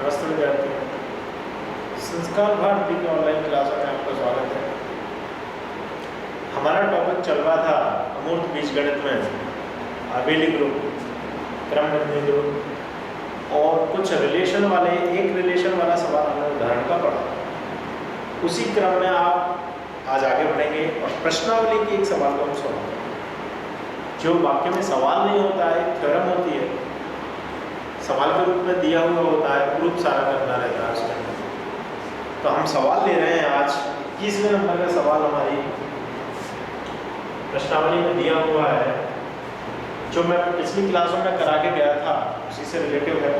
नमस्ते विद्यार्थियों, संस्कार भारती की ऑनलाइन क्लासों में आपका स्वागत है। हमारा टॉपिक चल रहा था अमूर्त बीजगणित में आबेली ग्रुप, क्रमनिर्णय ग्रुप और कुछ रिलेशन वाले एक रिलेशन वाला सवाल हमने उदाहरण का पढ़ा। उसी क्रम में आप आज आगे बढ़ेंगे और प्रश्नावली की एक सवाल को हम सॉल्व करेंगे। जो वाक्य में सवाल नहीं होता है, थ्योरम होती है, सवाल के रूप में दिया हुआ होता है, प्रूफ सारा करना रहता है उसके अंदर। तो हम सवाल ले रहे हैं आज 21वें नंबर का सवाल हमारी प्रश्नावली में दिया हुआ है, जो मैं पिछली क्लासों में करा के गया था, उसी से रिलेटिव है।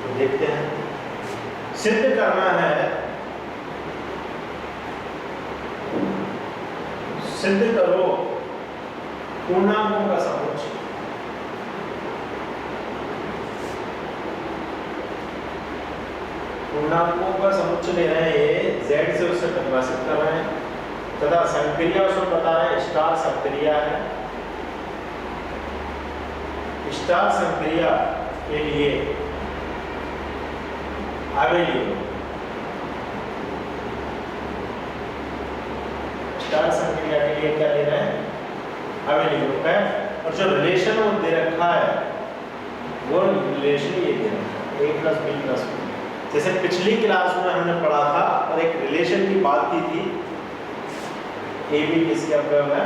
तो देखते हैं। सिद्ध करना है, सिद्ध करो पूर्णांकों का समुच्चय। पूर्णांकों का समुच्चय ले रहे हैं, ये z से उससे परिभाषित कर रहे हैं तथा संक्रिया उसमें बता रहे हैं स्टार संक्रिया है। स्टार संक्रिया के लिए आबेली, स्टार संक्रिया के लिए क्या ले रहे हैं? आबेली ग्रुप है। और जो रिलेशन वो दे रखा है वो रिलेशन ये दे रखा है a plus b plus b. जैसे पिछली क्लास में हमने पढ़ा था और एक रिलेशन की बात की थी, ए बी किसके अवयव है?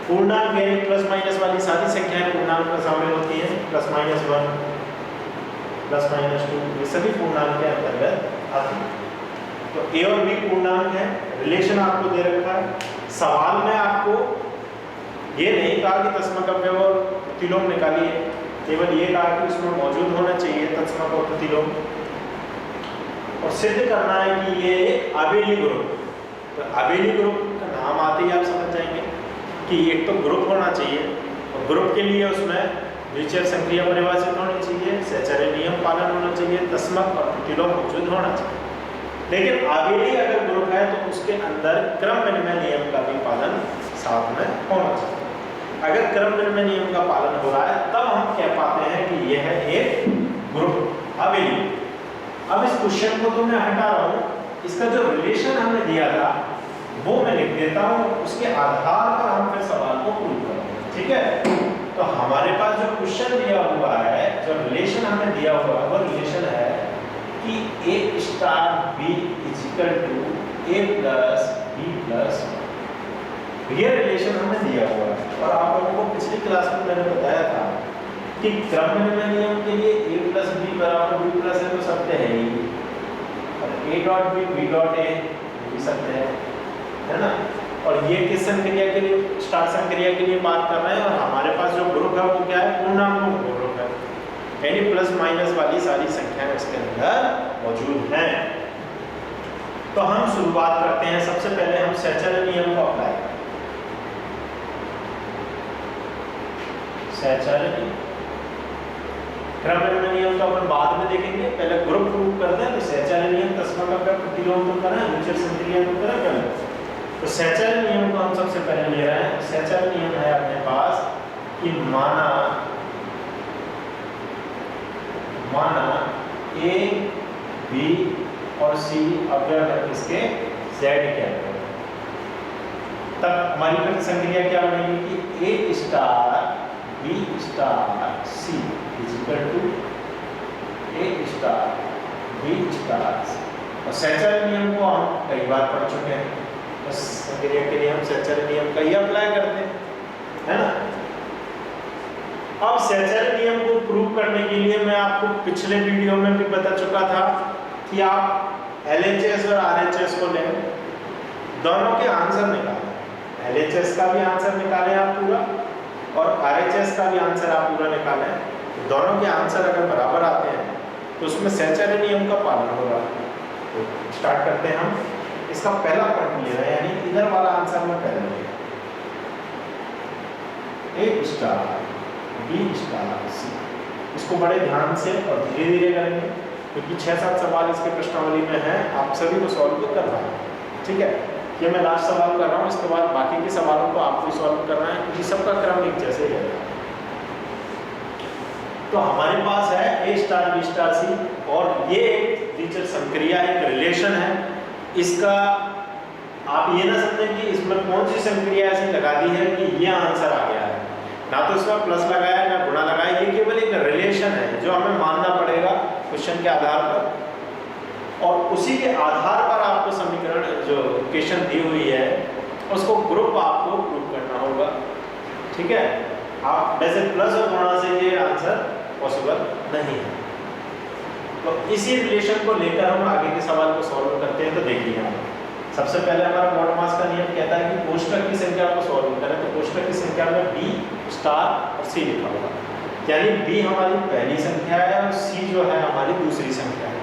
पूर्णांक यानी प्लस माइनस वाली सारी संख्याएं पूर्णांक में शामिल होती हैं। प्लस माइनस 1, प्लस माइनस 2, ये सभी पूर्णांक के अंतर्गत आती हैं। तो ए और बी पूर्णांक है, रिलेशन आपको दे रखा है। सवाल में आपको ये नहीं कहा कि तत्समक अवयव और प्रतिलोम निकालिए, केवल ये कहा कि उसमें मौजूद होना चाहिए तत्समक और प्रतिलोम। और सिद्ध करना है कि ये एक आबेली ग्रुप। तो आबेली ग्रुप का नाम आते ही आप समझ जाएंगे कि एक तो ग्रुप होना चाहिए और ग्रुप के लिए उसमें द्विचर संक्रिया परिभाषित होनी चाहिए, सहचर्य नियम पालन होना चाहिए, तत्समक और प्रतिलोम मौजूद होना चाहिए। लेकिन आबेली अगर ग्रुप है तो उसके अंदर क्रम विनिमय नियम का भी पालन साथ में होना चाहिए। अगर क्रम विनिमय नियम का पालन हो रहा है तब हम कह पाते हैं कि यह है एक ग्रुप आबेली। अब इस क्वेश्चन को तो मैं हटा रहा हूँ, इसका जो रिलेशन हमने दिया था वो मैं लिख देता हूँ, उसके आधार पर हम फिर सवाल को प्रूव करेंगे। ठीक है, तो हमारे पास जो क्वेश्चन दिया हुआ है, जो रिलेशन हमने दिया हुआ है, वो रिलेशन है कि a star b equal to a plus b plus. ये रिलेशन हमने दिया हुआ है और आप लोगों को पिछली क्लास में मैंने बताया था कि क्रम विनिमय नियम के लिए a प्लस b बराबर b प्लस है, तो सत्य है ही, और a dot b b dot a भी सत्य है ना। और ये किस संक्रिया के लिए? स्टार संक्रिया के लिए बात कर रहे हैं। और हमारे पास जो ग्रुप है वो क्या है? पूर्णांकों का ग्रुप है, यानी प्लस माइनस वाली सारी संख्याएं उसके अंदर मौजूद हैं। तो हम शुरुआत करते हैं। सबसे पहले हम सहचर्य नियम को अप्लाई करें। सहचर्य क्रम विनिमय नियम तो अपन बाद में देखेंगे, पहले ग्रुप प्रूव करते हैं। तो सहचर्य नियम तत्समक अवयव प्रतिलोम तो करें, द्विचर संक्रिया तो करें पहले। तो सहचर्य नियम को हम सबसे पहले ले रहे हैं। सहचर्य नियम है अपने पास कि माना a, b और c अवयव है किसके? z के अवयव। तब हमारी संक्रिया क्या बनेगी कि a star b star c equal to a star b star c। और सहचर्य नियम को हम कई बार पढ़ चुके हैं, बस संक्रिया के लिए हम सहचर्य नियम का ही अप्लाई करते हैं, है ना। अब सहचर्य नियम को प्रूव करने के लिए मैं आपको पिछले वीडियो में भी बता चुका था कि आप LHS और RHS को लें, दोनों के आंसर निकालें। LHS का भी आंसर निकालें आप पूरा और RHS का भी आंसर आप पूरा निकालें। तो दोनों के आंसर अगर बराबर आते हैं तो उसमें सहचर्य नियम का पालन होगा। तो स्टार्ट करते हैं हम। इसका पहला पॉइंट ले रहे हैं, यानी इधर वाला आंसर में पहले लेंगे a star b star c। इसको बड़े ध्यान से और धीरे धीरे करेंगे क्योंकि 6-7 सवाल इसके प्रश्नावली में हैं, आप सभी को सॉल्व कर रहा है। ठीक है, ये मैं लास्ट सवाल कर रहा हूँ, इसके बाद बाकी के सवालों को आपको सॉल्व करना है क्योंकि सबका क्रम एक जैसे ही है। तो हमारे पास है a star b star c और ये एक टीचर संक्रिया एक रिलेशन है। इसका आप ये ना समझें कि इसमें कौन सी संक्रिया ऐसी लगा दी है कि ये आंसर आ गया है, ना तो इसमें प्लस लगाया ना गुणा लगाया, ये केवल एक रिलेशन है जो हमें मानना पड़ेगा क्वेश्चन के आधार पर, और उसी के आधार पर आपको समीकरण जो इक्वेशन दी हुई है उसको ग्रुप आपको प्रूव करना होगा। ठीक है, आप वैसे प्लस और गुणा से ये आंसर पॉसिबल नहीं है। तो इसी रिलेशन को लेकर हम आगे के सवाल को सॉल्व करते हैं। तो देखिए यहाँ सबसे पहले हमारा मॉडमास का नियम कहता है कि कोष्ठक की संख्या को सॉल्व करें, तो कोष्ठक की संख्या में b स्टार और c लिखा होगा, यानी b हमारी पहली संख्या है और c जो है हमारी दूसरी संख्या है,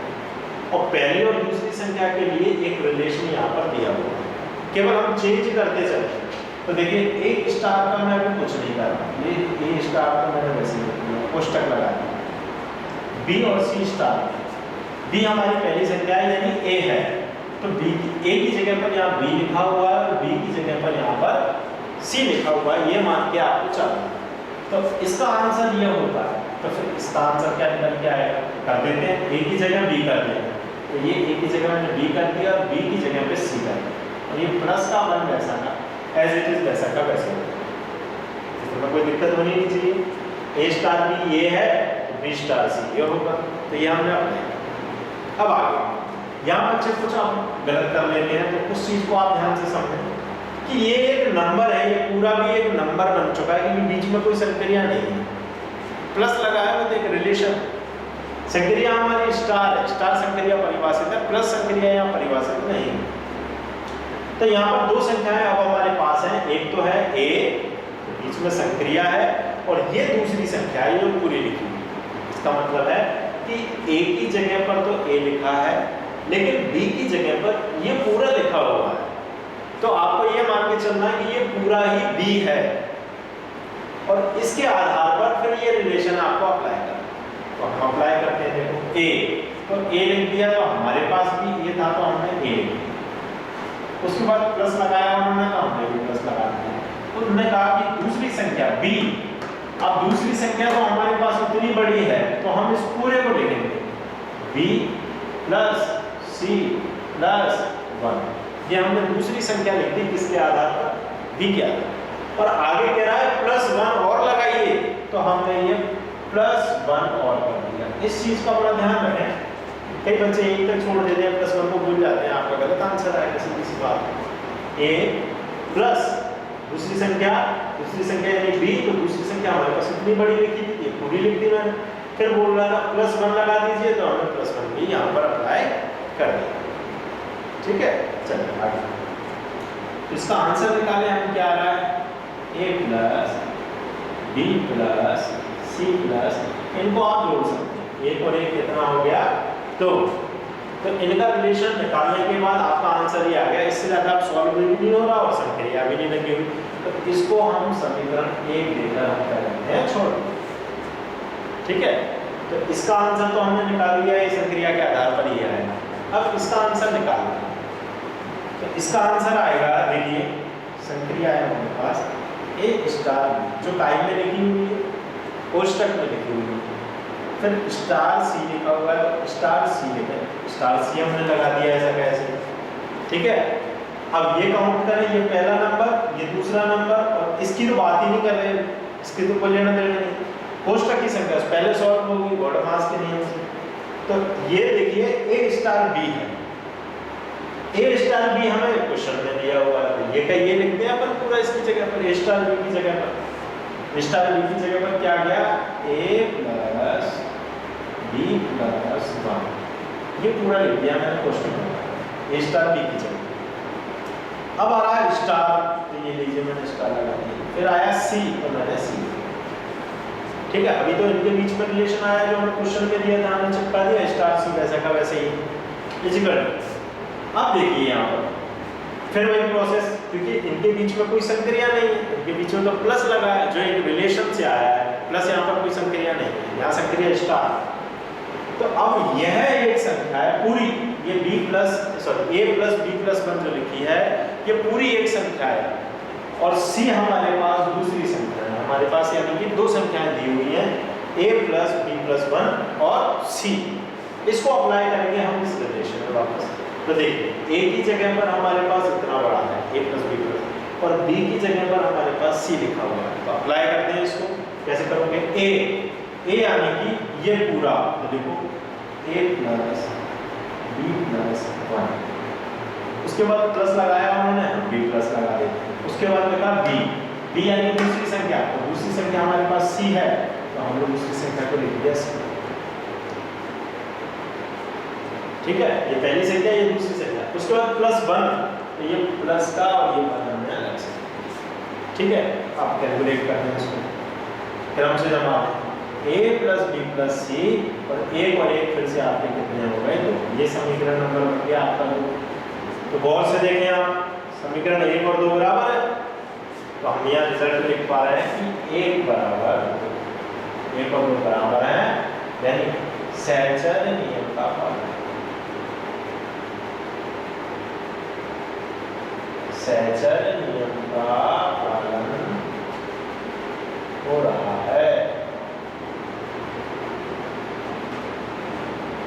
और पहली और दूसरी संख्या के लिए एक रिलेशन यहाँ पर दिया हुआ है, केवल हम चेंज करते चलते। तो देखिए a स्टार का मैं अभी कुछ नहीं कर रहा, ये a स्टार का मैंने वैसे लिख दिया, कोष्ठक लगा दिया, b और c स्टार, b हमारी पहली संख्या है यानी a है, तो b a की जगह पर यहाँ b लिखा हुआ है और b की जगह पर यहाँ पर c लिखा हुआ है, ये मान के आपको चलना। तो इसका आंसर ये होता है, तो फिर इसका आंसर क्या निकल के आएगा, कर देते हैं a की जगह b कर दें, तो ये a की जगह मैंने b कर दिया और b की जगह पे c कर दिया, और ये प्लस का वन वैसा का एज इट इज वैसा का वैसे होगा, इसमें कोई दिक्कत होनी नहीं चाहिए। a स्टार b ये है, b स्टार c ये होगा, तो ये हमने अपने। अब आगे यहाँ बच्चे कुछ आप गलत कर लेते हैं, तो उस चीज को आप ध्यान से समझें कि ये एक नंबर है, ये पूरा भी एक नंबर बन चुका है क्योंकि बीच में कोई संक्रिया नहीं है, प्लस लगाया है तो एक रिलेशन। संक्रिया हमारी स्टार है, स्टार संक्रिया परिभाषित है, प्लस संक्रिया यहाँ परिभाषित नहीं है। तो यहाँ पर दो संख्याएं अब हमारे पास हैं, एक तो है a, बीच में संक्रिया है, और ये दूसरी संख्या है जो पूरी लिखी है। इसका मतलब है कि a की जगह पर तो a लिखा है, लेकिन b की जगह पर ये पूरा लिखा हुआ है, तो आपको ये मान के चलना है कि ये पूरा ही b है, और इसके आधार पर फिर ये रिलेशन आपको अप्लाई करना। तो हम अप्लाई करते हैं, देखो a, तो a लिख दिया, तो हमारे पास भी ये था तो हमने a लिख दिया, उसके बाद प्लस लगाया उन्होंने, तो हमने भी प्लस लगा दिया। तो उन्होंने कहा कि दूसरी संख्या b, अब दूसरी संख्या तो हमारे पास उतनी बड़ी है तो हम इस पूरे को लिखेंगे b प्लस c प्लस 1, ये हमने दूसरी संख्या लिख दी किसके आधार पर, b के आधार पर, और आगे कह रहा है प्लस 1 और लगाइए, तो हमने ये प्लस 1 और कर दिया। इस चीज का बड़ा ध्यान रखें, कई बच्चे यहीं तक छोड़ देते हैं, प्लस 1 को भूल जाते हैं, आपका गलत आंसर आया किसी बात। a प्लस दूसरी संख्या यानी b, तो दूसरी संख्या हमारे पास इतनी बड़ी लिखी थी, ये पूरी लिख दी मैंने, फिर बोल रहा था प्लस 1 लगा दीजिए, तो हमने प्लस 1 भी यहाँ पर अप्लाई कर दिया। ठीक है, चलिए आगे। तो इसका आंसर निकाले हम, क्या आ रहा है, a plus b plus c plus, इनको आप जोड़ सकते हैं, एक और एक कितना हो गया, तो इनका रिलेशन निकालने के बाद आपका आंसर ही आ गया। इससे ज़्यादा आप सॉल्व भी नहीं हो रहा और संक्रिया भी नहीं लगी हुई, तो इसको हम समीकरण 1 देकर हम कर रहे हैं छोड़। ठीक है, तो इसका आंसर तो हमने निकाल लिया, ये संक्रिया के आधार पर ही आएगा। अब इसका आंसर निकालना है, तो इसका आंसर आएगा, देखिए संक्रिया है हमारे पास a स्टार, जो टाइम में लिखी हुई है, कोष्ठक में लिखी हुई है, फिर स्टार c लिखा हुआ है, स्टार c लिखा है, स्टार c हमने लगा दिया ऐसा कैसे। ठीक है, अब ये काउंट करें, ये पहला नंबर, ये दूसरा नंबर, और इसकी तो बात ही नहीं कर रहे, इसकी तो कोई लेना देना नहीं, कोष्ठक की संख्या पहले सॉल्व होगी मॉडमास के नियम से। तो ये देखिए a स्टार b है, a स्टार b हमें क्वेश्चन में दिया हुआ है, तो ये लिखते हैं अपन पूरा इसकी जगह पर, a स्टार b की जगह पर, स्टार b की जगह पर क्या गया, a प्लस b प्लस 1, ये पूरा लिख दिया मैंने क्वेश्चन में, a स्टार b की जगह। अब आ रहा है स्टार, तो ये लीजिए मैंने स्टार लगा दिया, फिर आया c, तो मैंने c। ठीक है, अभी तो इनके बीच में रिलेशन आया जो हमने क्वेश्चन में दिया था, हमने चिपका दिया स्टार c वैसा का वैसे ही इजिकल। अब देखिए यहाँ पर फिर वही प्रोसेस, क्योंकि इनके बीच में कोई संक्रिया नहीं है, इनके बीच में तो प्लस लगा है जो एक रिलेशन से आया है, प्लस यहाँ पर कोई संक्रिया नहीं है, यहाँ संक्रिया स्टार। तो अब यह एक संख्या है पूरी, ये b plus sorry a plus b plus 1 जो लिखी है, ये पूरी एक संख्या है, और c हमारे पास दूसरी संख्या है, हमारे पास यानी कि दो संख्याएं दी हुई हैं, a प्लस b प्लस 1 और c। इसको अप्लाई करेंगे हम इस रिलेशन में वापस। तो देखिए a की जगह पर हमारे पास इतना बड़ा है a प्लस b प्लस, और b की जगह पर हमारे पास c लिखा हुआ है। तो अप्लाई करते हैं इसको। कैसे करोगे? a यानी कि ये पूरा, तो देखो a प्लस b प्लस 1, उसके बाद प्लस लगाया उन्होंने, b प्लस लगा दिया। उसके बाद लिखा b यानी दूसरी संख्या, तो दूसरी संख्या हमारे पास c है, तो हम लोग दूसरी संख्या को लिख दिया c। ठीक है, ये पहली संख्या, ये दूसरी संख्या। उसके बाद प्लस 1, तो ये प्लस का और ये 1 हमने अलग से। ठीक है, आप कैलकुलेट करते हैं इसको, क्रम से जमा a plus b plus c, और एक फिर से आपके कितने हो गए? तो ये समीकरण नंबर बन गया आपका 2। तो गौर से देखें आप, समीकरण 1 और 2 बराबर है, तो हम यहाँ रिजल्ट लिख पा रहे हैं कि 1 बराबर 1 और 2 बराबर है, यानी सहचर्य नियम का पालन। सहचर्य नियम का पालन हो रहा है।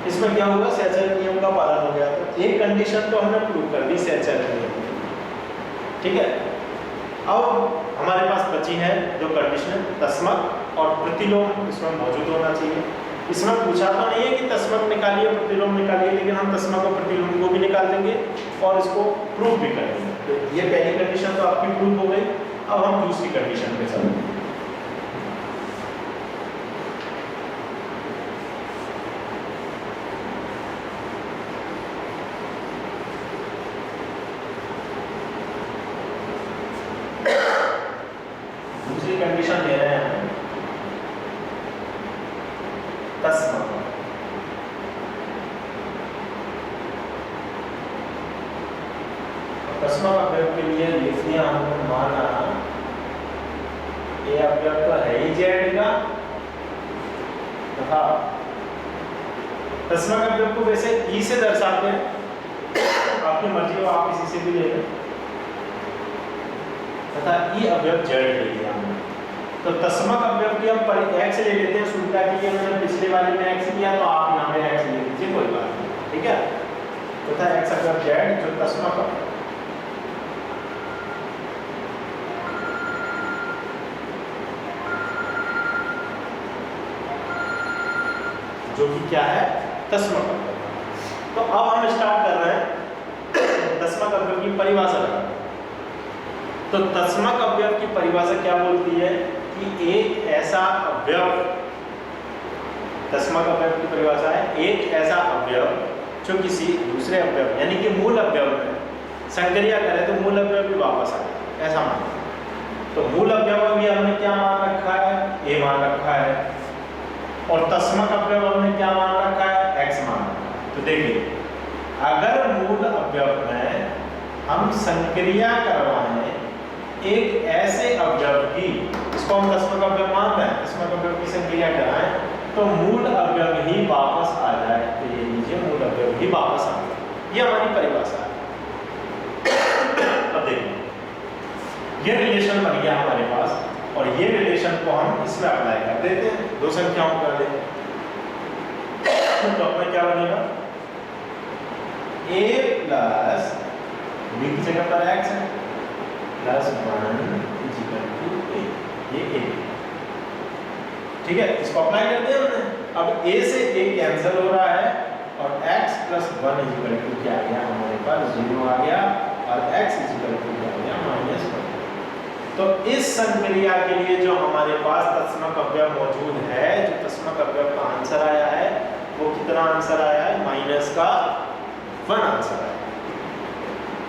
इसमें क्या होगा? सहचर्य नियम का पालन हो गया। तो एक कंडीशन तो हमने प्रूव कर दी सहचर्य नियम की। ठीक है, अब हमारे पास बची है जो कंडीशन, तस्मक और प्रतिलोम इसमें मौजूद होना चाहिए। इसमें पूछा तो नहीं है कि तस्मक निकालिए प्रतिलोम निकालिए, लेकिन हम तस्मक और प्रतिलोम को भी निकाल देंगे और इसको प्रूव भी कर देंगे। तो ये पहली कंडीशन तो आपकी प्रूव हो गई। अब हम दूसरी कंडीशन पे चलते हैं। दूसरी कंडीशन ले रहे हैं तस्मक। तस्मक अवयव के लिए लिख दिया हमने, माना ये अवयव तो है ही जेड का, तथा तस्मक अवयव को वैसे ई से दर्शाते हैं, आपकी मर्जी हो आप इसी से भी ले लें, तथा ई अवयव जेड ले लिया हमने। तो तस्मक अवयव की हम एक्स ले लेते हैं, सुविधा के लिए मैंने पिछले वाले में एक्स लिया, तो आप यहाँ पे एक्स ले लीजिए, कोई बात नहीं। ठीक है, तथा एक्स अवयव जेड जो तस्मक अवयव जो कि क्या है? तस्मक अवयव। तो अब हम स्टार्ट कर रहे हैं तस्मक अवयव की परिभाषा लगाना। तो तस्मक अवयव की परिभाषा क्या बोलती है कि एक ऐसा अवयव, तस्मक अवयव की परिभाषा है एक ऐसा अवयव जो किसी दूसरे अवयव यानी कि मूल अवयव में संक्रिया करे तो मूल अवयव भी वापस आ जाए, ऐसा मान। तो मूल अवयव में भी हमने क्या मान रखा है? a मान रखा है, और तस्मक अवयव हमने क्या मान रखा है? x मान रखा है। तो देखिए, अगर मूल अवयव में हम संक्रिया करवाएं एक ऐसे अवयव की, इसको हम तस्मक अवयव मान रहे हैं, तस्मक अवयव की संक्रिया कराएं तो मूल अवयव ही वापस आ जाए। तो ये लीजिए, मूल अवयव ही वापस आ जाए, ये हमारी परिभाषा है। अब देखिए, ये रिलेशन बन गया हमारे पास, और ये रिलेशन को हम इसमें अप्लाई कर देते हैं, दो संख्याओं कर देते हैं। तो अपना क्या बनेगा? a प्लस b की जगह पर x है, प्लस 1 इक्वल टू a, ये a। ठीक है, इसको अप्लाई कर दिया हमने। अब a से a कैंसिल हो रहा है, और x प्लस 1 इक्वल टू क्या आ गया? हमारे पास 0 आ गया, और x इक्वल टू क्या आ गया? -1। तो इस संक्रिया के लिए जो हमारे पास तस्मक अवयव मौजूद है, जो तस्मक अवयव का आंसर आया है, वो कितना आंसर आया है? -1 आंसर आया।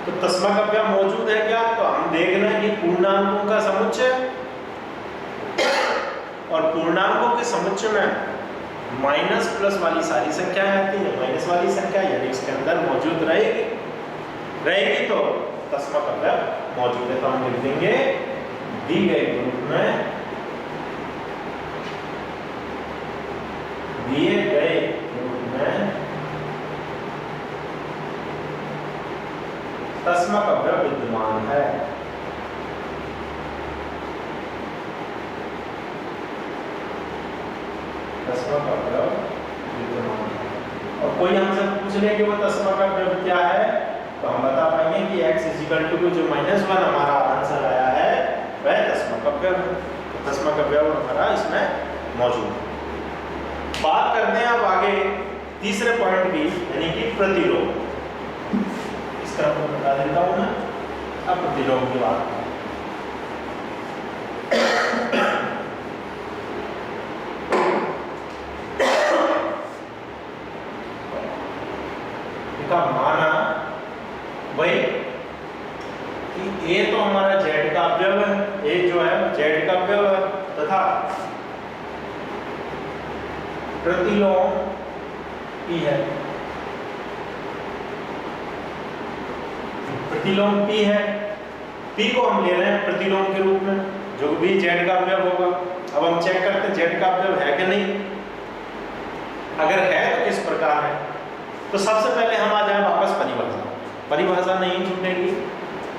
तो तस्मक अवयव मौजूद है क्या? तो हम देख रहे हैं कि पूर्णांकों का समुच्चय, और पूर्णांकों के समुच्चय में माइनस प्लस वाली सारी संख्याएं आती हैं, माइनस वाली संख्या यानी इसके अंदर मौजूद रहेगी तो तस्मक अवयव मौजूद है। तो हम लिख देंगे दी गए ग्रुप में, दिए गए ग्रुप में तस्मक अवयव विद्यमान है। तस्मक अवयव विद्यमान है। और कोई हमसे पूछ ले कि वो तस्मक अवयव क्या है, तो हम बता पाएंगे कि x = जो -1 हमारा आंसर आया है वह तस्मक अवयव है। तस्मक अवयव हमारा इसमें मौजूद है। बात करते हैं अब आगे तीसरे पॉइंट की, यानी कि प्रतिलोम। इस तरह को बता देता हूं मैं। अब प्रतिलोम की बात का माना वही कि a तो हमारा z का अवयव है, a जो है z का अवयव है, तथा प्रतिलोम p है। प्रतिलोम p है, p को हम ले रहे हैं प्रतिलोम के रूप में, जो भी z का अवयव होगा। अब हम चेक करते हैं z का अवयव है कि नहीं। अगर है तो किस प्रकार है। तो सबसे पहले हम आ जाए वापस परिभाषा। परिभाषा नहीं छूटेगी,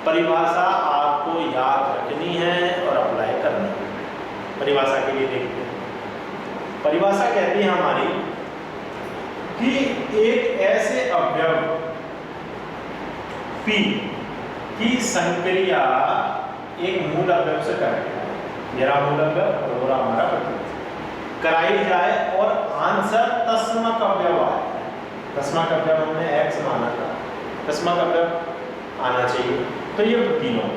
परिभाषा आपको याद रखनी है और अप्लाई करनी है। परिभाषा के लिए देखते हैं। परिभाषा कहती है हमारी कि एक ऐसे अवयव P की संक्रिया एक मूल अवयव से कराई, मेरा मूल अवयव और हमारा प्रतिलोम कराई जाए और आंसर तस्मक अवयव आए। तस्मक अवयव हमने x माना था, तस्मक अवयव आना चाहिए, तो ये प्रतिलोम।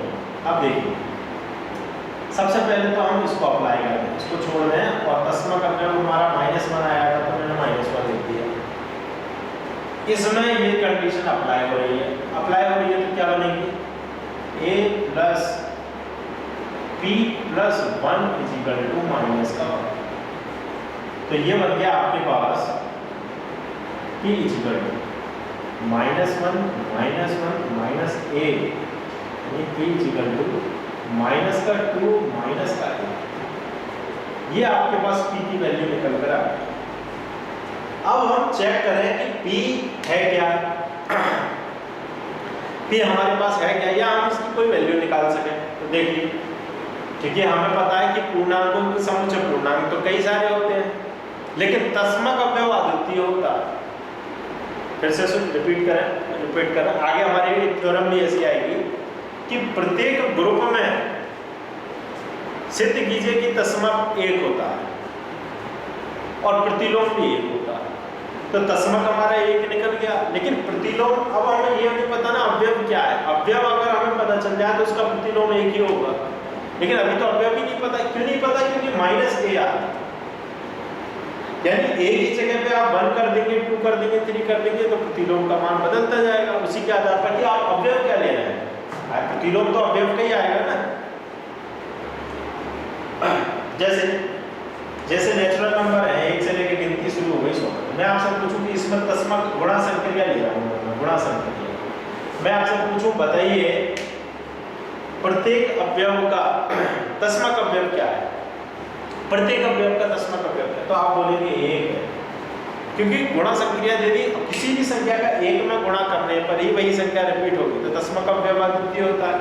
अब देखिए, सबसे पहले तो हम इसको अप्लाई करते हैं, इसको छोड़ दें और तस्मक अवयव हमारा -1 आया था तो मैंने -1 लिख दिया। इसमें ये कंडीशन अप्लाई हो रही है। अप्लाई हो रही है तो क्या बनेगी, a + p + 1 = -1। तो ये बन गया आपके पास p = -1 -1 -a, यानी p = -2 -1। ये आपके पास p की वैल्यू निकल कर आ गई। अब हम चेक करें कि p है क्या, p हमारे पास है क्या, या हम इसकी कोई वैल्यू निकाल सकें। तो देखिए, ठीक है, हमें पता है कि पूर्णांकों के समुच्चय पूर्णांक तो कई सारे होते हैं, लेकिन तस्मक अवयव अद्वितीय होता है। फिर से रिपीट करें। आगे हमारी थ्योरम भी ऐसी आएगी कि प्रत्येक ग्रुप में सिद्ध कीजिए कि तस्मक 1 होता है और प्रतिलोम भी 1 होता है। तो तस्मक हमारा 1 निकल गया, लेकिन प्रतिलोम, अब हमें ये नहीं पता ना अवयव क्या है। अवयव अगर हमें पता चल जाए तो उसका प्रतिलोम 1 ही होगा, लेकिन अभी तो अवयव ही नहीं पता। क्यों नहीं पता, क्योंकि -a आ रहा है। यानी a की जगह पे आप 1 कर देंगे, 2 कर देंगे, 3 कर देंगे तो प्रतिलोम का मान बदलता जाएगा। उसी के आधार पर कि आप अवयव क्या ले रहे हैं। प्रतिलोम तो अवयव का ही आएगा ना। जैसे नेचुरल नंबर है, 1 से लेकर गिनती शुरू हो गई 100 तक। मैं आपसे पूछूं कि इसमें तस्मक गुणा संक्रिया ले रहा हूं, गुणा संक्रिया। मैं आपसे पूछूं, बताइए प्रत्येक अवयव का तस्मक अवयव क्या है। प्रत्येक अवयव का तस्मक अवयव है, तो आप बोलेंगे 1 है, क्योंकि गुणा संक्रिया यदि किसी भी संख्या का 1 में गुणा करने पर ही वही संख्या रिपीट होगी तो तस्मक अवयव अद्वितीय होता है।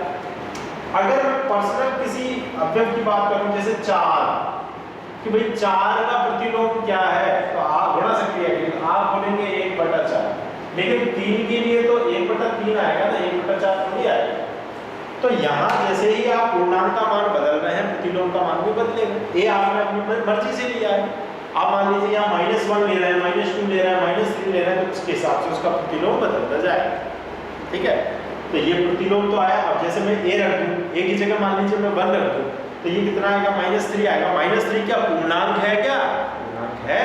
अगर मैं पर्सनल किसी अवयव की बात करूं, जैसे 4, कि भाई 4 का प्रतिलोम क्या है, तो आप गुणा संक्रिया के लिए आप बोलेंगे 1/4, लेकिन 3 के लिए तो 1/3 आएगा ना, 1/4 थोड़ी आएगा। तो यहाँ जैसे ही आप पूर्णांक का मान बदल रहे हैं, प्रतिलोम का मान भी बदलेगा। ये आपने अपनी मर्जी से लिया है। आप मान लीजिए यहाँ -1 ले रहे हैं, -2 ले रहे हैं, -3 ले रहे हैं, तो उसके हिसाब से उसका प्रतिलोम बदलता जाएगा। ठीक है, तो ये प्रतिलोम तो आया। अब जैसे मैं a रख दूँ, a की जगह मान लीजिए मैं 1 रख दूँ, तो ये कितना आएगा, -3 आएगा। -3 क्या पूर्णांक है, क्या पूर्णांक है।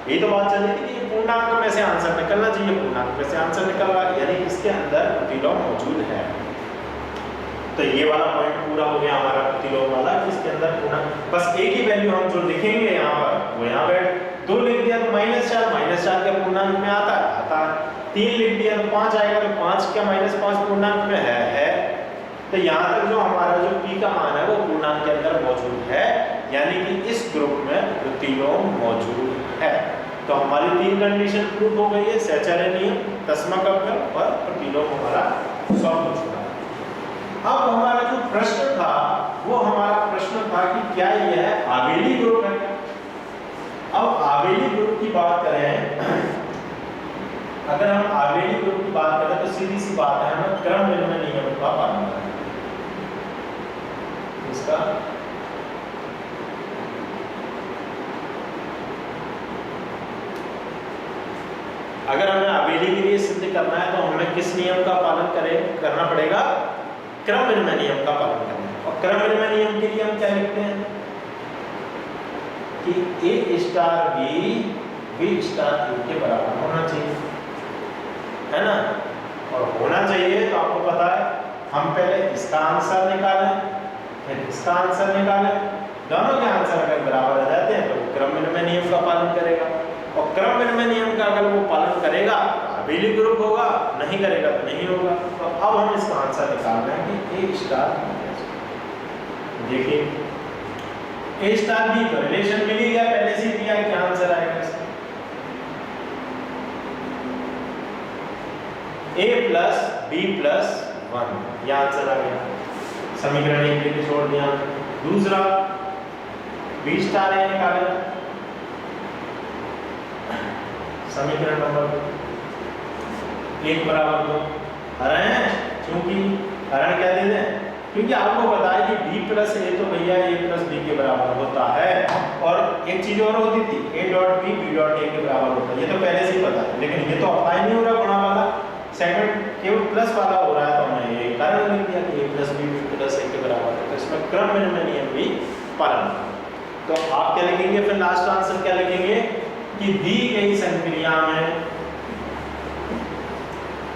यही तो बात चल रही थी कि ये पूर्णांक में से आंसर निकलना चाहिए, पूर्णांक में से आंसर निकल रहा है, यानी इसके अंदर प्रतिलोम मौजूद है। तो ये वाला पॉइंट पूरा हो गया हमारा प्रतिलोम वाला, जिसके अंदर पूर्णांक, बस a की वैल्यू हम जो लिखेंगे यहाँ पर वो यहाँ पे 2 लिख दिया तो -4 के पूर्णांक में आता है। 3 लिख दिया तो 5 आएगा, तो 5 क्या -5 पूर्णांक में है। तो यहाँ तक जो हमारा जो p का मान है वो पूर्णांक के अंदर मौजूद है, यानी कि इस ग्रुप में प्रतिलोम मौजूद है। तो हमारी 3 कंडीशन प्रूव हो गई है, सैचरे नियम, तस्मक अवयव और प्रतिलोम हमारा सॉल्व हो चुका है। अब हमारा जो प्रश्न था वो हमारा प्रश्न था कि क्या यह आबेली ग्रुप है। अब आबेली ग्रुप की बात करें, अगर हम आबेली ग्रुप की बात करें तो सीधी सी बात है, हमें क्रम विनिमय नियम का पालन करना है। इसका अगर हमें आबेली के लिए सिद्ध करना है तो हमें किस नियम का पालन करना पड़ेगा? क्रम विनिमय नियम का पालन करना है। और क्रम विनिमय नियम के लिए हम क्या लिखते हैं कि A star B star A के बराबर होना चाहिए, है ना। और होना चाहिए तो आपको पता है, हम पहले इसका आंसर निकालें फिर इसका आंसर निकालें, दोनों के आंसर अगर बराबर आ जाते हैं तो क्रम विनिमय नियम का पालन करेगा। और क्रम विनिमय नियम का अगर वो पालन करेगा आबेली ग्रुप होगा, नहीं करेगा तो नहीं होगा। तो अब हम इसका आंसर निकाल रहे हैं कि A स्टार, देखिए A स्टार B तो रिलेशन मिल ही गया, पहले से दिया, क्या आंसर आएगा इसका? A प्लस B प्लस 1, यह आंसर आ गया। समीकरण एक लेके छोड़ दिया। दूसरा B स्टार A निकाले, समीकरण नंबर 1 बराबर 2 हरण है, क्योंकि हरण क्या दे दें, क्योंकि आपको पता है कि B प्लस A तो भैया A प्लस B के बराबर होता है। और एक चीज और होती थी, A dot B B dot A के बराबर होता है, ये तो पहले से ही पता है, लेकिन ये तो अप्लाई नहीं हो रहा गुणा वाला, सेकंड केवल प्लस वाला हो रहा है। तो हमने ये कारण लिख दिया कि A plus B B plus A के बराबर है, तो इसमें क्रम विनिमय नियम भी पालन। तो आप क्या लिखेंगे फिर लास्ट आंसर क्या लिखेंगे कि दी गई संक्रिया में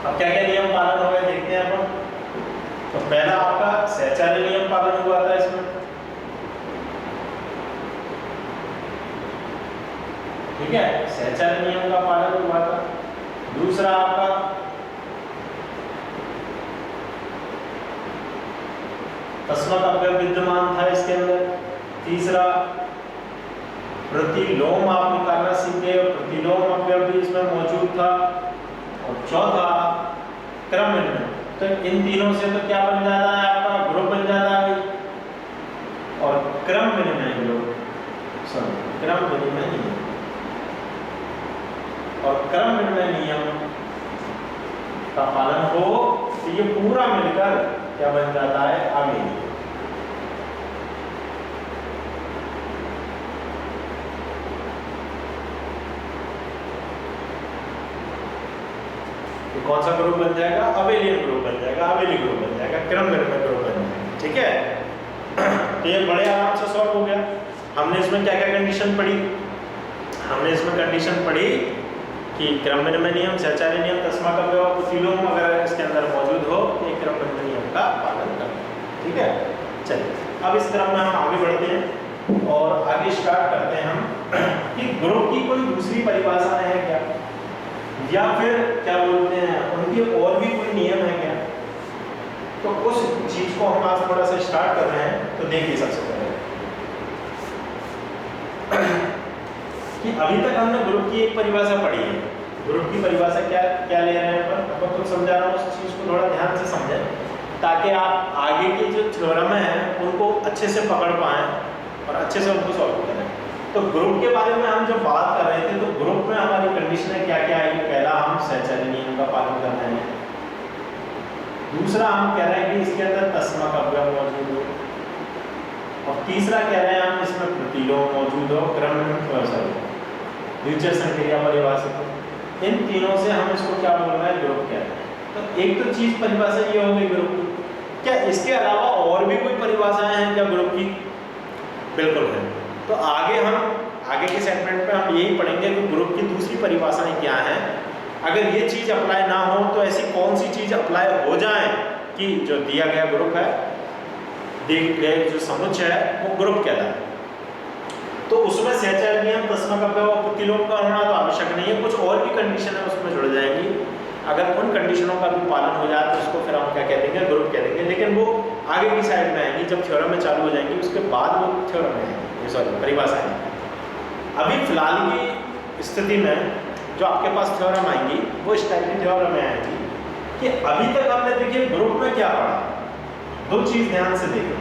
अब क्या क्या नियम पालन हो गए देखते हैं अपन। तो पहला आपका सहचार्य नियम पालन हुआ था इसमें, ठीक है, सहचार्य नियम का पालन हुआ था। दूसरा आपका तस्मक अवयव विद्यमान था इसके अंदर। तीसरा प्रतिलोम आप निकालना सीख गए, प्रतिलोम अवयव भी इसमें मौजूद था। और चौथा क्रम विनिमय। तो इन तीनों से तो क्या बन जाता है, आपका ग्रुप बन जाता है। और क्रम विनिमय ग्रुप, क्रम विनिमय नियम और क्रम विनिमय नियम का पालन हो तो ये पूरा मिलकर क्या बन जाता है, आबेली। कौन सा ग्रुप बन जाएगा, अबेलियन ग्रुप बन जाएगा, आबेली ग्रुप बन जाएगा, क्रम विनिमय ग्रुप बन जाएगा, ठीक है। तो ये बड़े आराम से सॉल्व हो गया। हमने इसमें क्या क्या कंडीशन पढ़ी, हमने इसमें कंडीशन पढ़ी कि क्रम विनिमय नियम, सहचार्य नियम, तस्मक अवयव, प्रतिलोम अगर इसके अंदर मौजूद हो तो एक क्रम विनिमय नियम का पालन करना, ठीक है। चलिए अब इस क्रम में हम आगे बढ़ते हैं और आगे स्टार्ट करते हैं हम कि ग्रुप की कोई दूसरी परिभाषा है क्या, या फिर क्या बोलते हैं उनके और भी कोई नियम है क्या। तो उस चीज को हम आज थोड़ा सा स्टार्ट कर रहे हैं। तो देखिए सबसे पहले कि अभी तक हमने ग्रुप की एक परिभाषा पढ़ी है। ग्रुप की परिभाषा क्या क्या ले रहे हैं अपन तो समझा रहा हूँ, उस चीज को थोड़ा ध्यान से समझें ताकि आप आगे के जो थ्योरम है उनको अच्छे से पकड़ पाएं और अच्छे से उनको सॉल्व करें। तो ग्रुप के बारे में हम जब बात कर रहे थे तो ग्रुप में हमारी कंडीशनें क्या क्या आएगी, पहला हम सहचार्य नियम का पालन कर रहे हैं। दूसरा हम कह रहे हैं कि इसके अंदर तस्मक अवयव मौजूद हो। और तीसरा कह रहे हैं हम इसमें प्रतिलोम मौजूद हो, क्रम द्वितीय संक्रिया परिभाषित हो। इन तीनों से हम इसको क्या बोल रहे हैं, ग्रुप कहते हैं। तो एक तो चीज परिभाषा ये हो गई ग्रुप की। क्या इसके अलावा और भी कोई परिभाषाएं हैं क्या ग्रुप की? बिल्कुल है। तो आगे के सेगमेंट में हम यही पढ़ेंगे कि ग्रुप की दूसरी परिभाषाएं क्या हैं। अगर ये चीज अप्लाई ना हो तो ऐसी कौन सी चीज अप्लाई हो जाए कि जो दिया गया ग्रुप है, दिए गए जो समुच्चय है वो ग्रुप कहलाए। तो उसमें सहचार्य नियम, तस्मक अवयव और प्रतिलोम का होना तो आवश्यक नहीं है, कुछ और भी कंडीशन है उसमें जुड़ जाएंगी। अगर उन कंडीशनों का भी पालन हो जाए तो उसको फिर हम क्या कह देंगे, ग्रुप कह देंगे। लेकिन वो आगे की साइड में आएंगी, जब थ्योरम में चालू हो जाएंगी उसके बाद वो थ्योरम में आएंगी, सॉरी परिभाषा है। अभी फिलहाल की स्थिति में जो आपके पास थ्योरम आएंगी वो इस टाइप की थ्योरम में आएंगी कि अभी तक हमने देखिए ग्रुप में क्या पढ़ा, दो चीज ध्यान से देखिए।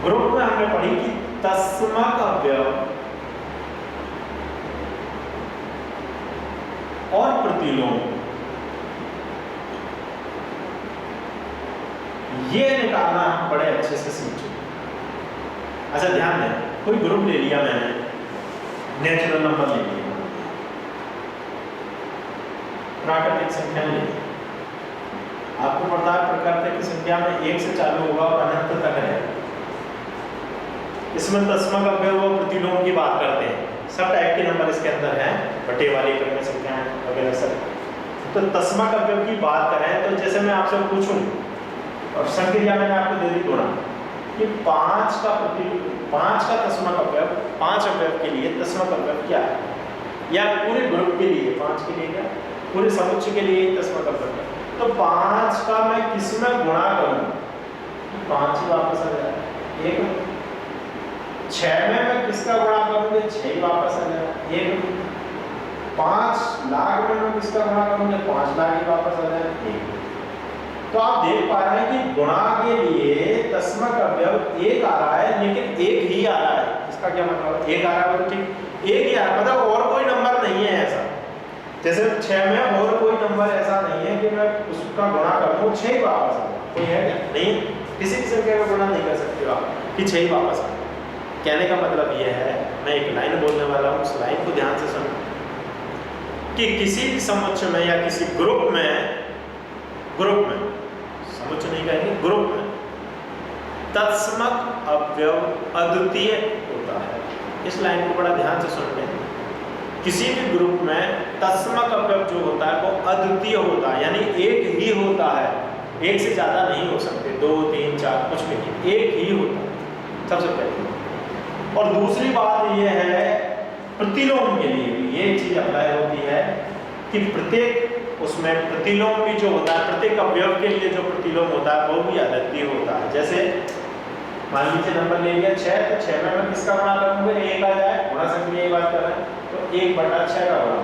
ग्रुप में हमने पढ़ी कि तस्मक अवयव और प्रतिलोम, ये निकालना हम बड़े अच्छे से सीख चुके। अच्छा ध्यान दें, कोई ग्रुप ले लिया मैंने, नेचुरल नंबर ले लिया, प्राकृतिक संख्या ले ली। आपको पता है प्रकृति की संख्या में 1 से चालू होगा और अनंत तक रहेगा। इसमें दशमक अवयव और प्रतिलोम की बात करते हैं, सब टाइप के नंबर इसके अंदर हैं, बटे वाली क्रम संख्याएं वगैरह सब। तो दशमक अवयव की बात करें तो जैसे मैं आपसे पूछूं और संक्रिया मैंने आपको दे दी गुणा कि 5 का दशमक अवयव, 5 अवयव के लिए दशमक अवयव क्या है, या पूरे ग्रुप के लिए 5 के लिए क्या, पूरे समुच्चय के लिए दशमक अवयव। तो 5 का मैं किसमें गुणा करूं, 5 ही वापस आ जाए। 1 6 में मैं किसका गुणा करूंगा, 6 ही वापस आ जाए। 1 5 लाख में मैं किसका गुणा करूंगा, 5 लाख ही वापस आ जाए। 1। तो आप देख पा रहे हैं कि गुणा के लिए दशमक अवयव 1 आ रहा है, लेकिन 1 ही आ रहा है। इसका क्या मतलब, 1 आ रहा है तो ठीक 1 ही आ रहा है, मतलब और कोई नंबर नहीं है ऐसा। जैसे 6 में और कोई नंबर ऐसा नहीं है कि मैं उसका गुणा कर दूं 6 ही वापस आ जाए। कोई है क्या, नहीं। किसी भी संख्या का गुणा नहीं कर सकते आप कि 6 ही वापस आ जाए। कहने का मतलब यह है, मैं एक लाइन बोलने वाला हूँ, उस लाइन को ध्यान से सुनो, कि किसी भी समुच्चय में या किसी ग्रुप में समुच्चय नहीं कहेंगे, ग्रुप में तत्समक अवयव अद्वितीय होता है। इस लाइन को बड़ा ध्यान से सुन लें। किसी भी ग्रुप में तत्समक अवयव जो होता है वो अद्वितीय होता है, यानी एक ही होता है, एक से ज्यादा नहीं हो सकते, 2 3 4 कुछ भी नहीं, एक ही होता है सबसे पहले। और दूसरी बात यह है, प्रतिलोम के लिए भी ये चीज अप्लाई होती है कि प्रत्येक उसमें प्रतिलोम भी जो होता है, प्रत्येक अवयव के लिए जो प्रतिलोम होता है वो भी अद्वितीय होता है। जैसे मान लीजिए नंबर ले लिया 6, तो 6 में मैं किसका गुणा करूंगा, 1 आ जाए, गुणा संख्या की बात कर रहे हैं तो 1/6 का गुणा,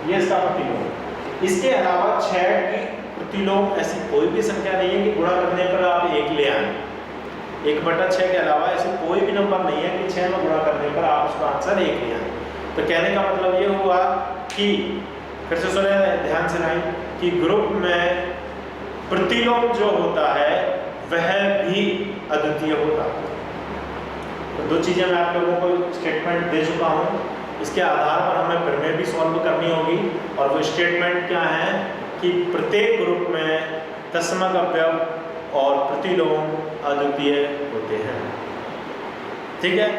ये इसका प्रतिलोम। इसके अलावा 6 की प्रतिलोम ऐसी कोई भी संख्या नहीं है कि गुणा करने पर आप 1 ले आए। 1/6 के अलावा ऐसे कोई भी नंबर नहीं है कि 6 में गुणा करने पर आप उसका आंसर 1 ले आए। तो कहने का मतलब ये हुआ कि, फिर से सुने ध्यान से नहीं, कि ग्रुप में प्रतिलोम जो होता है वह भी अद्वितीय होता है। तो 2 चीजें मैं आप लोगों को स्टेटमेंट दे चुका हूँ, इसके आधार पर हमें प्रमेय भी सॉल्व करनी होगी। और वो स्टेटमेंट क्या है कि प्रत्येक ग्रुप में दशमक अवयव और प्रतिलोम अद्वितीय होते हैं। ठीक है,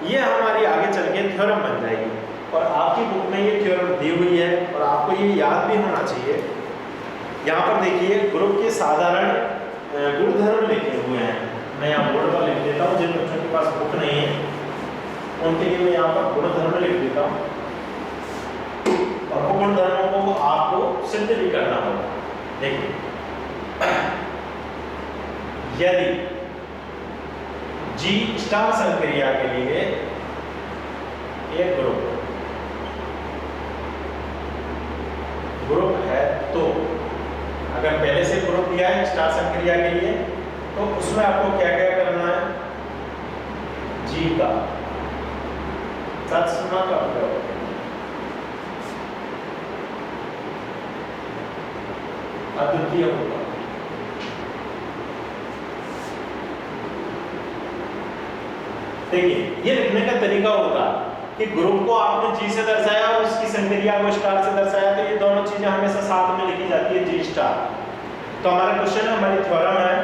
ये हमारी आगे चल के थ्योरम बन जाएगी और आपकी बुक में ये थ्योरम दी हुई है और आपको ये याद भी होना चाहिए। यहाँ पर देखिए ग्रुप के साधारण गुणधर्म लिखे हुए हैं, मैं यहाँ बोर्ड पर लिख देता हूँ। जिन बच्चों के पास बुक नहीं है उनके लिए मैं यहाँ पर गुणधर्म लिख देता हूँ और वो गुणधर्मों को आपको सिद्ध भी करना होगा। देखिए, यदि G स्टार संक्रिया के लिए एक ग्रुप है, तो अगर पहले से ग्रुप दिया है स्टार संक्रिया के लिए तो उसमें आपको क्या क्या करना है, G का तत्समक अवयव अद्वितीय होगा। देखिए, ये लिखने का तरीका होगा कि ग्रुप को आपने G से दर्शाया और उसकी संक्रिया को स्टार से दर्शाया, तो ये दोनों चीजें हमेशा साथ में लिखी जाती है, G स्टार। तो हमारा क्वेश्चन है, हमारी थ्योरम है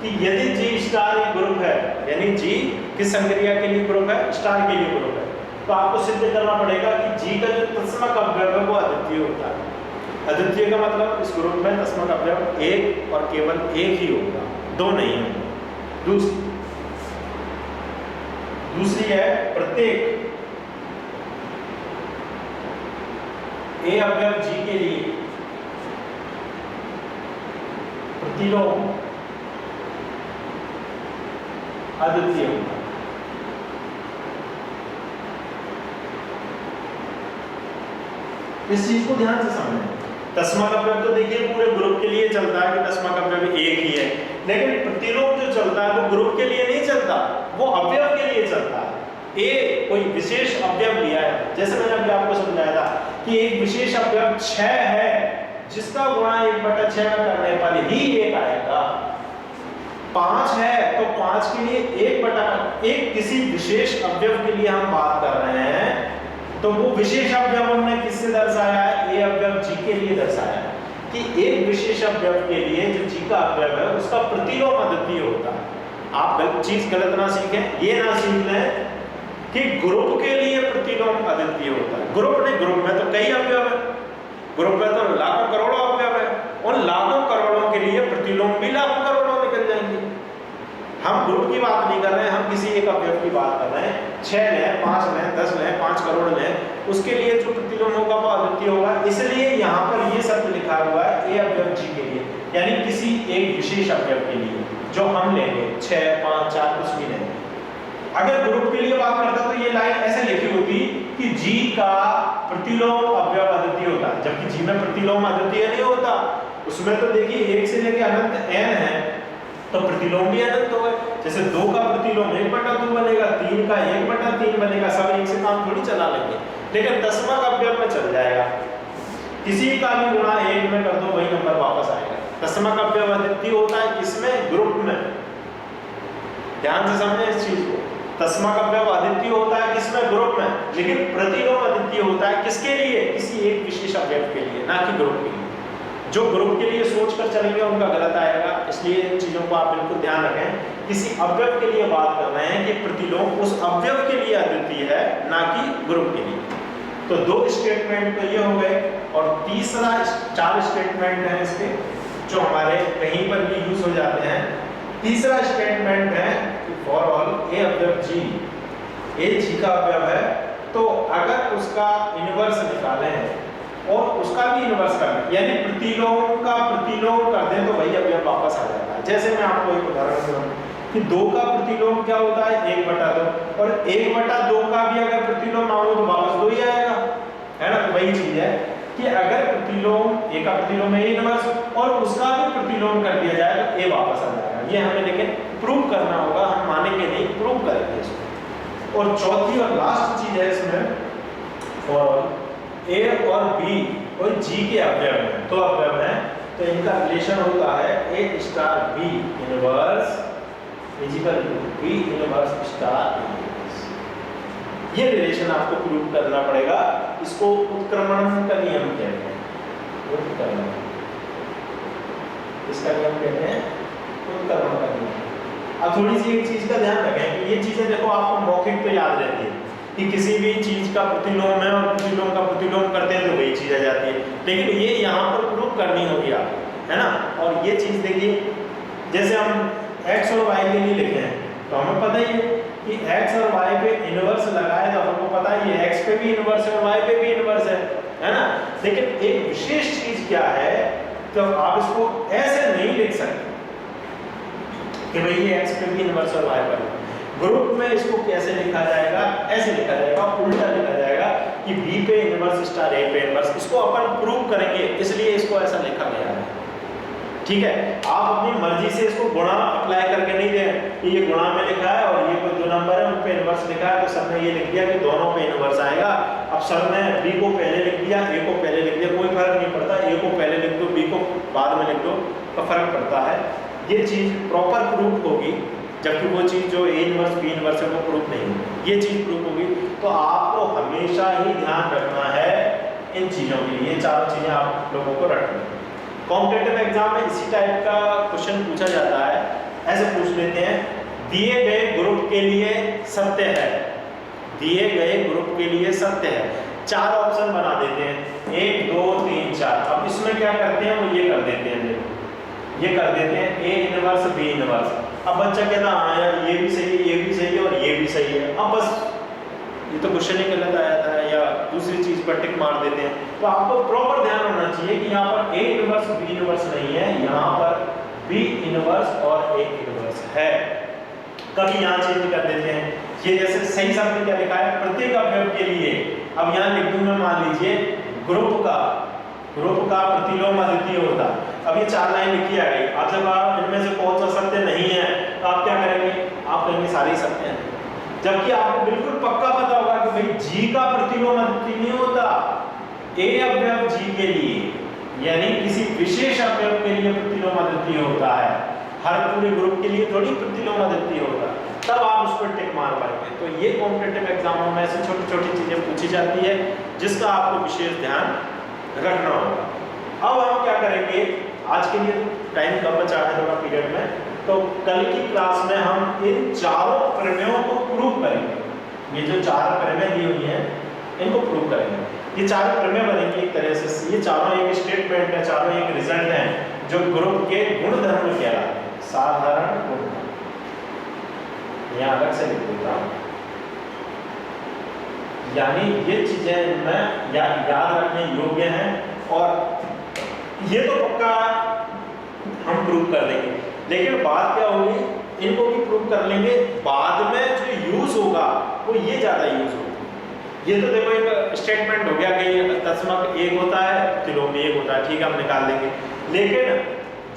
कि यदि G स्टार एक ग्रुप है, यानी G किस संक्रिया के लिए ग्रुप है, स्टार के लिए ग्रुप है, तो आपको सिद्ध करना पड़ेगा कि G का जो तत्समक अवयव है वो अद्वितीय होता है। अद्वितीय का मतलब इस ग्रुप में तत्समक अवयव एक और केवल एक ही होगा, 2 नहीं होगा। दूसरी है, प्रत्येक A अवयव G के लिए प्रतिलोम अद्वितीय होगा। इस चीज को ध्यान से समझें। तत्समक अवयव तो देखिए पूरे ग्रुप के लिए चलता है कि तत्समक अवयव एक ही है, लेकिन प्रतिलोम जो चलता है वो ग्रुप के लिए नहीं चलता, वो अवयव के लिए चलता है। ए कोई विशेष अवयव लिया है, जैसे मैंने अभी आपको समझाया था कि एक विशेष अवयव 6 है जिसका गुणा 1/6 करने पर ही 1 आएगा। 5 है तो 5 के लिए 1 किसी विशेष अवयव के लिए हम बात कर रहे हैं, तो वो विशेष अवयव हमने किससे दर्शाया है? ए अवयव जी के लिए दर्शाया है कि एक विशेष अवयव के लिए जो जी का अवयव है उसका प्रतिलोम अद्वितीय होता है। आप चीज गलत ना सीखें, ये ना सीख लें कि ग्रुप के लिए प्रतिलोम अद्वितीय होता है। ग्रुप में तो कई अवयव है, ग्रुप में तो लाखों करोड़ों अवयव है, उन लाखों करोड़ों के लिए प्रतिलोम भी लाखों करोड़ों निकल जाएंगे। हम ग्रुप की बात नहीं कर रहे हैं, हम किसी एक अवयव की बात कर रहे हैं। 6 लें, 5 लें, 10 लें, 5 करोड़ लें, उसके लिए जो प्रतिलोम होगा वो अद्वितीय होगा। इसलिए यहाँ पर ये शब्द लिखा हुआ है ए अवयव जी के लिए, यानी किसी एक विशेष अवयव के लिए जो हम लेंगे, 6, 5, 4 कुछ भी लेंगे। अगर ग्रुप के लिए बात करता तो ये लाइन ऐसे लिखी होती कि जी का प्रतिलोम अवयव अद्वितीय होता है, जबकि जी में प्रतिलोम अद्वितीय नहीं होता। उसमें तो देखिए 1 से लेकर अनंत n है, तो प्रतिलोम भी अनंत होगा। जैसे 2 का प्रतिलोम 1/2 बनेगा, 3 का 1/3 बनेगा, सब एक से काम थोड़ी चला लेंगे, लेकिन 10वां का अवयव में चल जाएगा। किसी का भी गुणा 1 में कर दो, वही नंबर वापस आएगा। 10वां का अवयव अद्वितीय होता है किसमें? ग्रुप में। ध्यान से समझें इस चीज को। 10वां का अवयव अद्वितीय होता है किसमें? ग्रुप में। लेकिन प्रतिलोम अद्वितीय होता है किसके लिए? किसी एक विशेष अवयव के लिए, ना कि ग्रुप के लिए। जो ग्रुप के लिए सोच कर चलेंगे उनका गलत आएगा, इसलिए इन चीजों को आप बिल्कुल ध्यान रखें। किसी अवयव के लिए बात कर रहे हैं कि प्रतिलोम उस अवयव के लिए अद्वितीय है, ना कि ग्रुप के लिए। तो 2 स्टेटमेंट तो ये हो गए, और तीसरा 4 स्टेटमेंट है इसके जो हमारे कहीं पर भी यूज हो जाते हैं। तीसरा स्टेटमेंट है फॉर ऑल ए अवयव जी, ए जी का अवयव है, तो अगर उसका इनवर्स निकालें और उसका भी इनवर्स करना, यानी प्रतिलोम का प्रतिलोम कर दें तो वही अवयव वापस आ जाता है। जैसे मैं आपको एक उदाहरण दूं कि 2 का प्रतिलोम क्या होता है? 1/2, और 1/2 का भी अगर प्रतिलोम मांगो तो वापस 2 ही आएगा, है ना? तो वही चीज है कि अगर प्रतिलोम ए का प्रतिलोम ए इनवर्स और उसका भी प्रतिलोम कर दिया जाए तो ए वापस आ जाएगा। ये हमें लेकिन प्रूव करना होगा, हम मानेंगे नहीं, प्रूव करेंगे इसको। और चौथी और लास्ट चीज है इसमें, फॉर ए और बी और जी के अवयव हैं, तो अवयव हैं, तो इनका रिलेशन होता है A star B inverse equal to B inverse star inverse. ये रिलेशन आपको प्रूव करना पड़ेगा। इसको उत्क्रमण का नियम कहते हैं, उत्क्रमण, इसका नियम कहते हैं उत्क्रमण का नियम। अब थोड़ी सी एक चीज का ध्यान रखें कि ये चीजें देखो आपको मौखिक तो याद रहती है कि किसी भी चीज का प्रतिलोम है और प्रतिलोम का प्रतिलोम करते हैं तो वही चीज आ जाती है, लेकिन ये यहाँ पर प्रूव करनी होगी आप, है ना? और ये चीज देखिए, जैसे हम x और y के लिए लिखे हैं तो हमें पता ही है कि x और y पे इनवर्स लगाए तो हमको पता है ये x पे भी इनवर्स है और y पे भी इनवर्स है ना? लेकिन एक विशेष चीज क्या है, तो आप इसको ऐसे नहीं लिख सकते कि भाई ये x पे भी इनवर्स और y पर। ग्रुप में इसको कैसे लिखा जाएगा? ऐसे लिखा जाएगा, उल्टा लिखा जाएगा कि b पे इनवर्स स्टार a पे इनवर्स। इसको अपन प्रूव करेंगे, इसलिए इसको ऐसा लिखा गया है, ठीक है? आप अपनी मर्जी से इसको गुणा अप्लाई करके नहीं दें कि ये गुणा में लिखा है और ये कोई 2 नंबर है उन पे इनवर्स लिखा है, तो सर ने ये लिख दिया कि दोनों पे इनवर्स आएगा। अब सर ने b को पहले लिख दिया, a को पहले लिख दिया, कोई फर्क नहीं पड़ता। a को पहले लिख दो, b को बाद में लिख दो, तो फर्क पड़ता है। ये चीज प्रॉपर प्रूफ होगी, जबकि वो चीज जो a इनवर्स b इनवर्स है वो प्रूफ नहीं होगी, ये चीज प्रूफ होगी। तो आपको हमेशा ही ध्यान रखना है इन चीजों के लिए, 4 चीजें आप लोगों को रखनी है। कॉम्पिटिटिव एग्जाम में इसी टाइप का क्वेश्चन पूछा जाता है, ऐसे पूछ लेते हैं, दिए गए ग्रुप के लिए सत्य है, दिए गए ग्रुप के लिए सत्य है। 4 ऑप्शन बना देते हैं, 1 2 3 4। अब इसमें क्या करते हैं, वो ये कर देते हैं, देखो ये कर देते हैं a इनवर्स b इनवर्स। अब बच्चा कहता हाँ यार ये भी सही है, ये भी सही है और ये भी सही है। अब बस ये तो क्वेश्चन ही गलत आया था, या दूसरी चीज पर टिक मार देते हैं। तो आपको प्रॉपर ध्यान होना चाहिए कि यहाँ पर a इनवर्स b इनवर्स नहीं है, यहाँ पर b इनवर्स और a इनवर्स है। कभी यहाँ चेंज कर देते हैं, ये जैसे सही शब्द क्या लिखा है, प्रत्येक अवयव के लिए। अब यहाँ लिख दूं मैं, मान लीजिए ग्रुप का प्रतिलोम अद्वितीय होता। अब ये 4 लाइन लिखी आ गई। अब जब आप इनमें से कौन सा सत्य नहीं है तो आप क्या करेंगे, आप कहेंगे सारे सत्य हैं। जबकि आपको बिल्कुल पक्का पता होगा कि भाई जी का प्रतिलोम अद्वितीय नहीं होता। ए अवयव जी के लिए यानी किसी विशेष अवयव के लिए प्रतिलोम अद्वितीय होता है, हर पूरे ग्रुप के लिए थोड़ी प्रतिलोम अद्वितीय होता, तब आप उस पर टिक मार पाएंगे। तो ये कॉम्पिटिटिव एग्जामों में ऐसी छोटी छोटी चीजें पूछी जाती है जिसका आपको विशेष ध्यान रखना होगा। अब हम क्या करेंगे, आज के लिए टाइम कम बचा है थोड़ा पीरियड में, तो कल की क्लास में हम इन चारों प्रमेयों को प्रूव करेंगे। ये जो चार प्रमेय दी हुई हैं इनको प्रूव करेंगे। ये चारों प्रमेय बनेंगे एक तरह से, ये चारों एक स्टेटमेंट है, चारों एक रिजल्ट है जो ग्रुप के गुणधर्म कहलाते हैं, साधारण गुणधर्म। यहाँ अलग से लिख देता हूँ, यानी ये चीजें मैं याद रखने योग्य हैं और ये तो पक्का हम प्रूव कर देंगे। लेकिन बात क्या होगी, इनको भी प्रूव कर लेंगे, बाद में जो यूज होगा वो ये ज्यादा यूज होगा। ये तो देखो एक स्टेटमेंट हो गया कि तस्मक एक होता है, प्रतिलोम एक होता है, ठीक है हम निकाल देंगे। लेकिन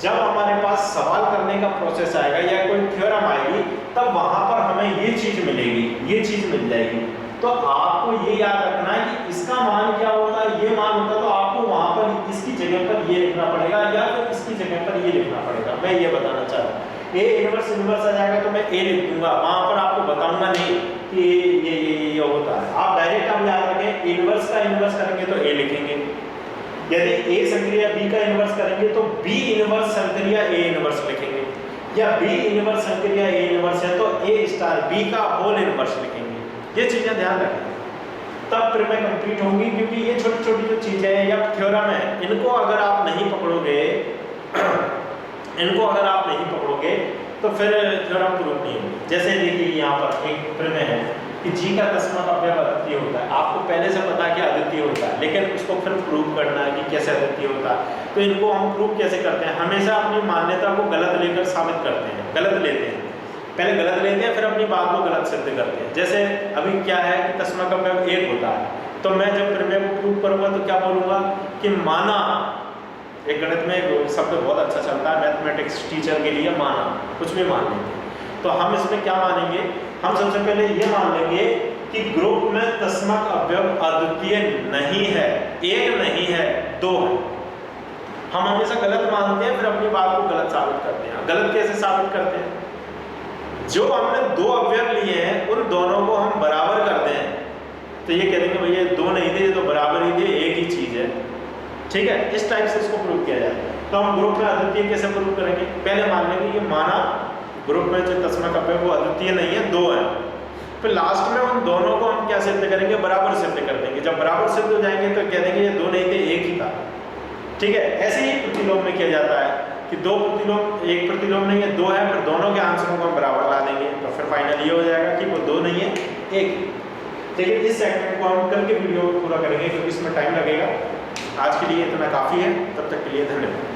जब हमारे पास सवाल करने का प्रोसेस आएगा या कोई थ्योरम आएगी, तब वहां पर हमें ये चीज मिलेगी, ये चीज मिल जाएगी। तो आपको ये याद रखना है कि इसका मान क्या होता है, ये मान होता है, तो आपको वहां पर इसकी जगह पर ये लिखना पड़ेगा या फिर इसकी जगह पर ये लिखना पड़ेगा। मैं ये बताना चाह रहा हूँ, ए इनवर्स आ जाएगा तो मैं ए लिख दूंगा, वहां पर आपको बताऊंगा नहीं कि ये होता है। आप डायरेक्ट आप याद रखें, इनवर्स का इनवर्स करेंगे तो ए लिखेंगे, यदि ए संक्रिया बी का इनवर्स करेंगे तो बी इनवर्स संक्रिया ए इनवर्स लिखेंगे, या बी इनवर्स संक्रिया ए इनवर्स है तो ए स्टार बी का होल इनवर्स लिखेंगे। ये चीजें ध्यान रखें, तब फिर मैं कंप्लीट होंगी, क्योंकि ये छोटी छोटी जो चीजें हैं या थ्योरम है, इनको अगर आप नहीं पकड़ोगे इनको अगर आप नहीं पकड़ोगे तो फिर थ्योरम प्रूव नहीं होगी। जैसे देखिए यहाँ पर एक प्रमेय है कि जी का तस्मक अवयव अद्वितीय होता है, आपको पहले से पता कि अद्वितीय होता है, लेकिन उसको फिर प्रूव करना है कि कैसे अद्वितीय होता है। तो इनको हम प्रूव कैसे करते हैं, हमेशा अपनी मान्यता को गलत लेकर साबित करते हैं, गलत लेते हैं, पहले गलत लेते हैं फिर अपनी बात को गलत सिद्ध करते हैं। जैसे अभी क्या है कि तस्मक अवयव एक होता है, तो मैं जब प्रमेय को प्रूव करूंगा तो क्या बोलूंगा कि माना, एक गणित में एक शब्द बहुत अच्छा चलता है मैथमेटिक्स टीचर के लिए, माना, कुछ भी मान लेंगे। तो हम इसमें क्या मानेंगे, हम सबसे पहले ये मान लेंगे कि ग्रुप में तस्मक अवयव अद्वितीय नहीं है, एक नहीं है, दो है। हम हमेशा गलत मानते हैं फिर अपनी बात को गलत साबित करते हैं। गलत कैसे साबित करते हैं, जो हमने दो अवयव लिए हैं उन दोनों को हम बराबर कर दें तो ये कह देंगे भैया दो नहीं थे, ये तो बराबर ही थे, एक ही चीज है, ठीक है। इस टाइप से इसको प्रूव किया जाए। तो हम ग्रुप में अद्वितीय कैसे प्रूव करेंगे, पहले मान लेंगे ये माना ग्रुप में जो तस्मक अवयव वो अद्वितीय नहीं है, दो है, फिर लास्ट में उन दोनों को हम क्या सिद्ध करेंगे, बराबर सिद्ध कर देंगे। जब बराबर सिद्ध हो जाएंगे तो कह देंगे ये दो नहीं थे, एक ही था, ठीक है। ऐसे ही प्रतिलोम में किया जाता है कि दो प्रतिलोम, एक प्रतिलोम नहीं है, दो है, फिर दोनों के आंसरों को हम बराबर ला देंगे, तो फिर फाइनल ये हो जाएगा कि वो दो नहीं है, एक। लेकिन इस सेगमेंट को हम कल के वीडियो में पूरा करेंगे क्योंकि इसमें टाइम लगेगा। आज के लिए इतना काफ़ी है, तब तक के लिए धन्यवाद।